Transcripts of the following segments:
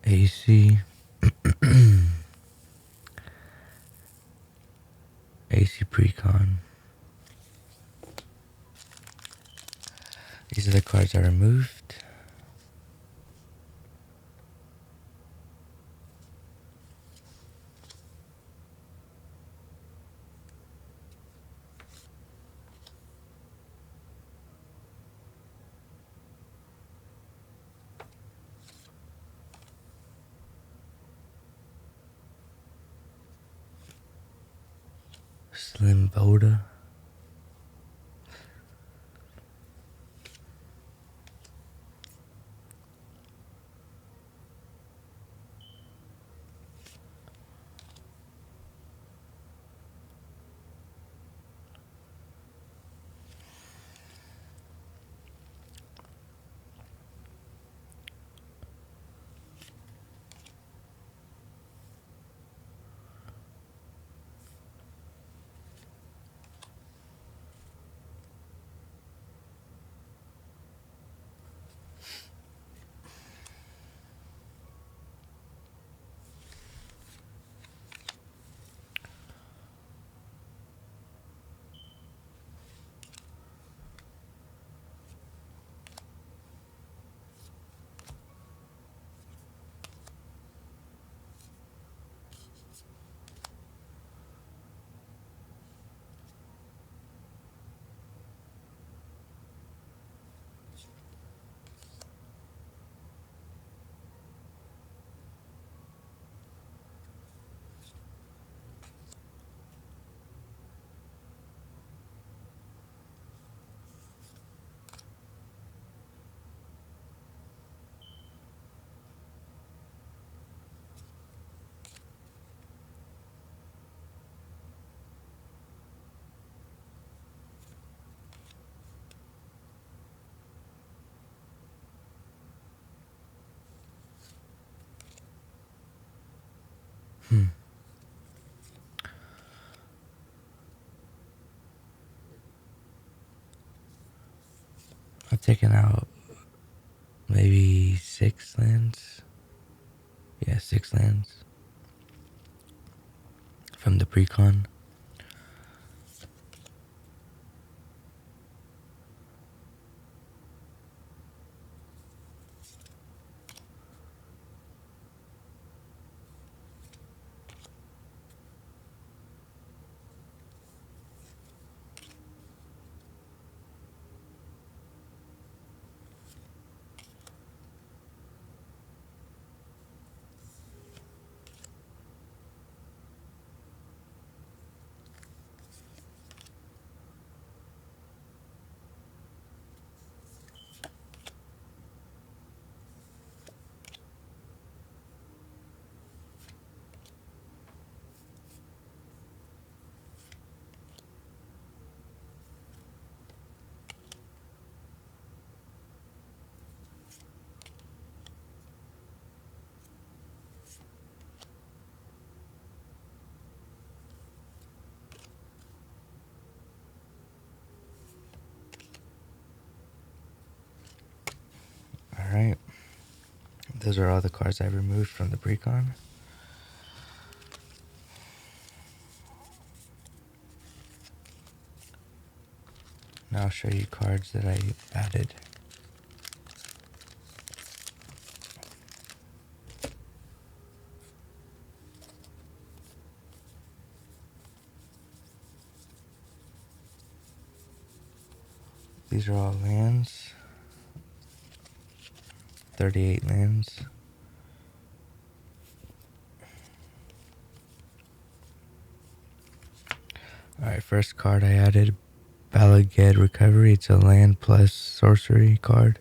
Aesi, Aesi Precon. These are the cards I removed. Slim Boda. I've taken out maybe 6 lands. Yeah, 6 lands from the Precon. Alright. Those are all the cards I removed from the Precon. Now I'll show you cards that I added. These are all lands. 38 lands. Alright, first card I added, Balaged Recovery. It's a land plus sorcery card.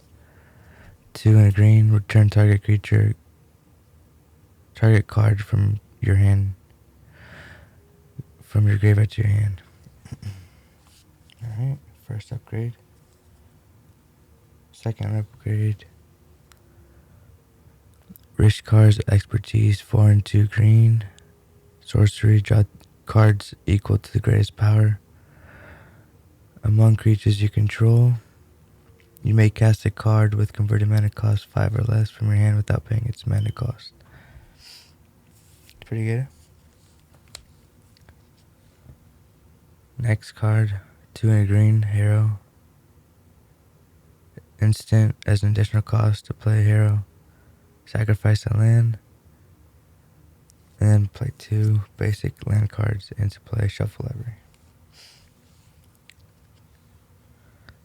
2 and a green. Return target card from your hand, from your graveyard to your hand. Alright, first upgrade. Second upgrade. Rishkar's Expertise, 4 and 2 green. Sorcery, draw cards equal to the greatest power. Among creatures you control, You may cast a card with converted mana cost 5 or less from your hand without paying its mana cost. Pretty good. Next card, 2 and a green, hero. Instant, as an additional cost to play a hero, sacrifice a land, and then play 2 basic land cards into play, shuffle library.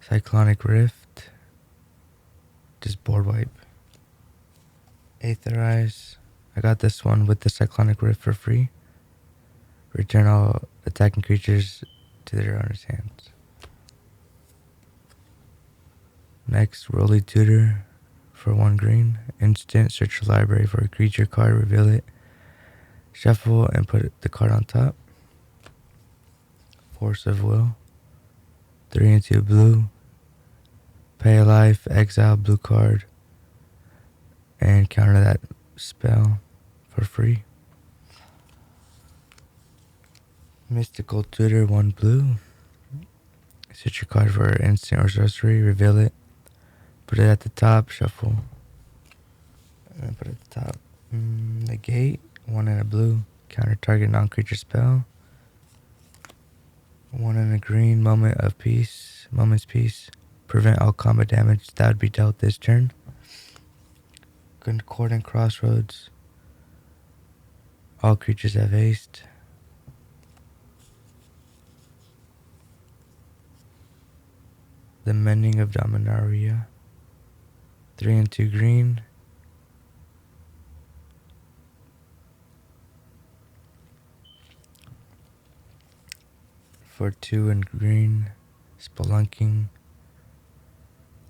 Cyclonic Rift, just board wipe. Aetherize, I got this one with the Cyclonic Rift for free. Return all attacking creatures to their owner's hands. Next, Rolly Tutor for 1 green. Instant, search your library for a creature card, reveal it, shuffle, and put the card on top. Force of Will. 3 and 2 blue. Pay a life, exile blue card, and counter that spell for free. Mystical Tutor, 1 blue. Search your card for instant or sorcery, reveal it, put it at the top, shuffle, and then put it at the top. Negate, 1 and a blue. Counter target non-creature spell. 1 and a green, Moment's Peace. Prevent all combat damage that would be dealt this turn. Concordant Crossroads. All creatures have haste. The Mending of Dominaria. 3 and 2 green. For 2 and green, Spelunking.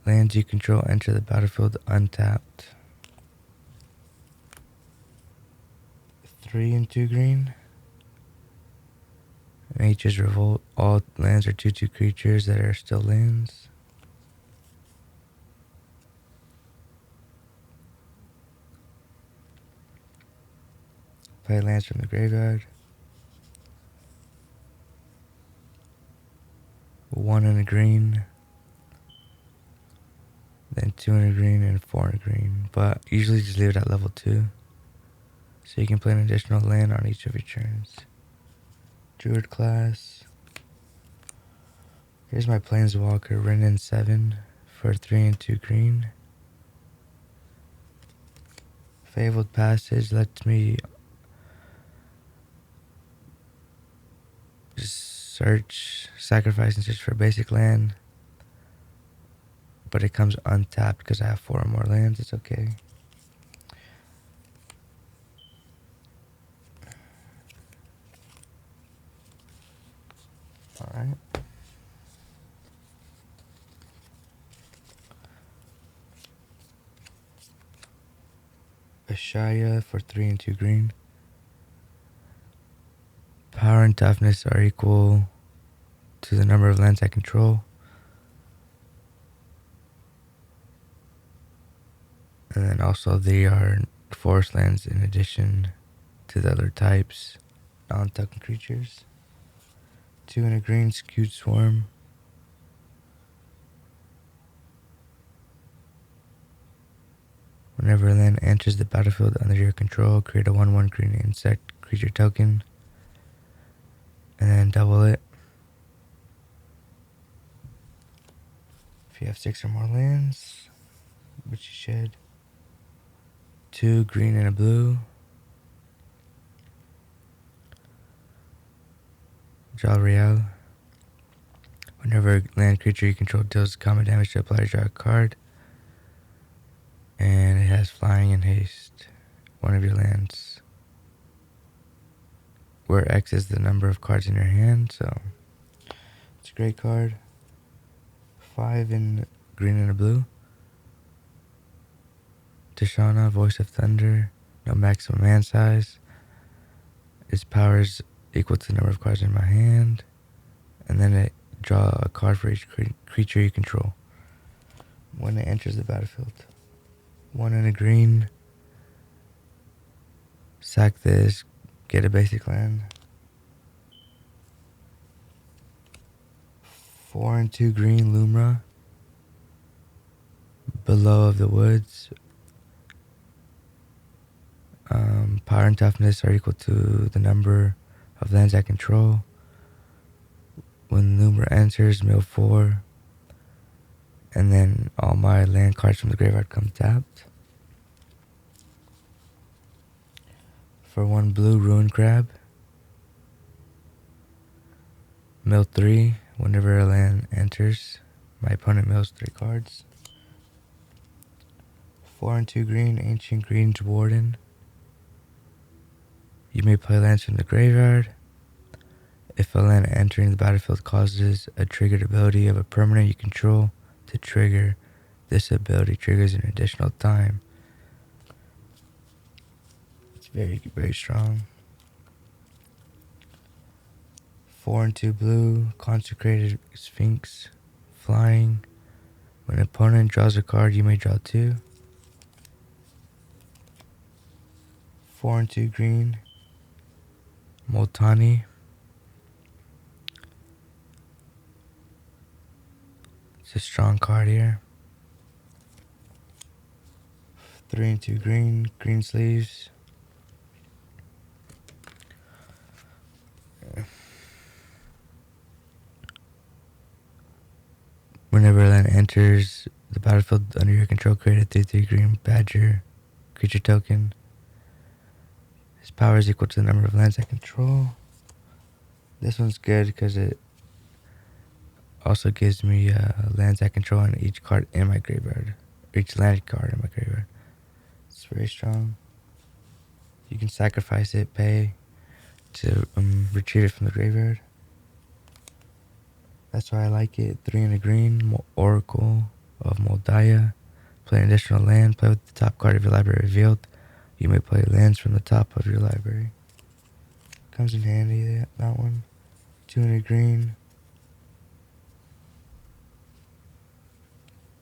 Lands you control enter the battlefield untapped. 3 and 2 green. Nature's Revolt. All lands are 2/2 creatures that are still lands. Play lands from the graveyard. 1 and a green. Then 2 and a green and 4 and a green. But usually just leave it at level 2. So you can play an additional land on each of your turns. Druid class. Here's my Planeswalker, Renin 7 for 3 and 2 green. Fabled Passage lets me just sacrifice and search for a basic land. But it comes untapped because I have 4 or more lands. It's okay. Alright. Ashaya for 3 and 2 green. Power and toughness are equal to the number of lands I control. And then also they are forest lands in addition to the other types, non-token creatures. 2 and a green, Skewed Swarm. Whenever a land enters the battlefield under your control, create a 1/1 green insect creature token. And then double it. If you have 6 or more lands, which you should. 2 green and a blue. Draw Real. Whenever a land creature you control deals combat damage to a player, draw a card. And it has flying and haste. One of your lands. Where X is the number of cards in your hand, so it's a great card. 5 in green and a blue. Tishana, Voice of Thunder. No maximum hand size. Its power is equal to the number of cards in my hand. And then it draw a card for each creature you control when it enters the battlefield. 1 in a green. Sack this. Get a basic land. 4 and 2 green, Lumra. below of the woods. Power and toughness are equal to the number of lands I control. When the numeral enters, mill 4. And then all my land cards from the graveyard come tapped. For 1 blue ruin crab, mill 3. Whenever a land enters, my opponent mills 3 cards. 4 and 2 green, Ancient Green's Warden. You may play lands from the graveyard. If a land entering the battlefield causes a triggered ability of a permanent you control to trigger, this ability triggers an additional time. It's very, very strong. 4 and 2 blue, Consecrated Sphinx, flying. When an opponent draws a card, you may draw 2. 4 and 2 green, Moltani. It's a strong card here. 3 and 2 green, green sleeves. Whenever a land enters the battlefield under your control, create a 3/3 green badger creature token. His power is equal to the number of lands I control. This one's good because it also gives me lands I control on each card in my graveyard. Each land card in my graveyard. It's very strong. You can sacrifice it, pay to retrieve it from the graveyard. That's why I like it. 3 and a green, Oracle of Moldaya. Play an additional land. Play with the top card of your library revealed. You may play lands from the top of your library. Comes in handy, that one. 2 and a green.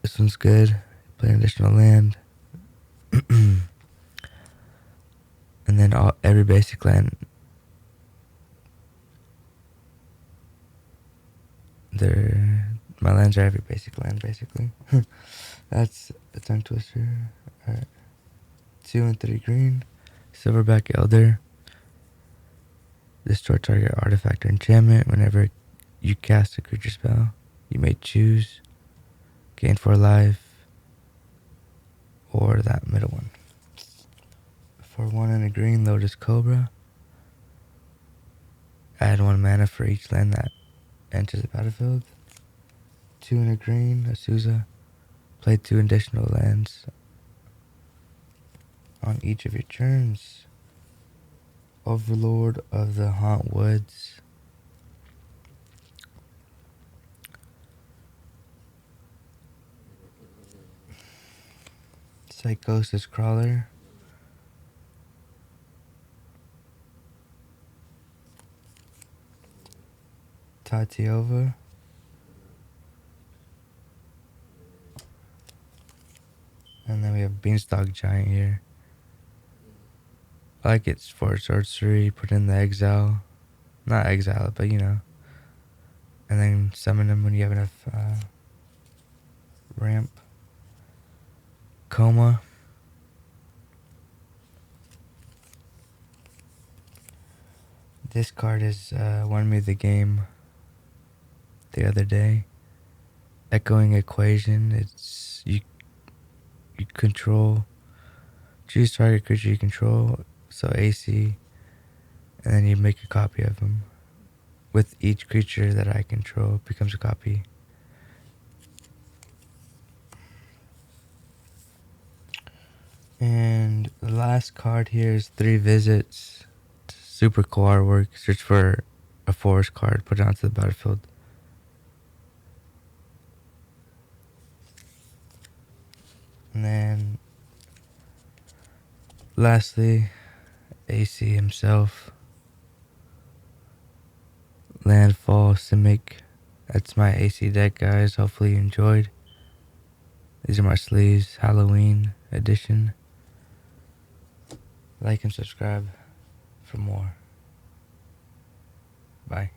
This one's good. Play an additional land. And then every basic land. My lands are every basic land, basically. That's a tongue twister. Alright. 2 and 3 green. Silverback Elder. Destroy target artifact or enchantment. Whenever you cast a creature spell, you may choose gain 4 life or that middle one. For 1 and a green, Lotus Cobra. Add 1 mana for each land that enters the battlefield. 2 and a green, Azusa. Play 2 additional lands on each of your turns. Overlord of the Haunt Woods. Psychosis Crawler. Tatiova. And then we have Beanstalk Giant here. I like it's for sorcery. Put in the exile. Not exile it, but you know. And then summon them when you have enough ramp. Coma. This card is won me the game the other day. Echoing Equation. It's you control. Choose target creature you control. So Aesi. And then you make a copy of him. With each creature that I control becomes a copy. And the last card here is 3 visits. Super cool artwork. Search for a forest card. Put it onto the battlefield. And then lastly, Aesi himself. Landfall, Simic. That's my Aesi deck, guys. Hopefully you enjoyed. These are my sleeves. Halloween edition. Like and subscribe for more. Bye.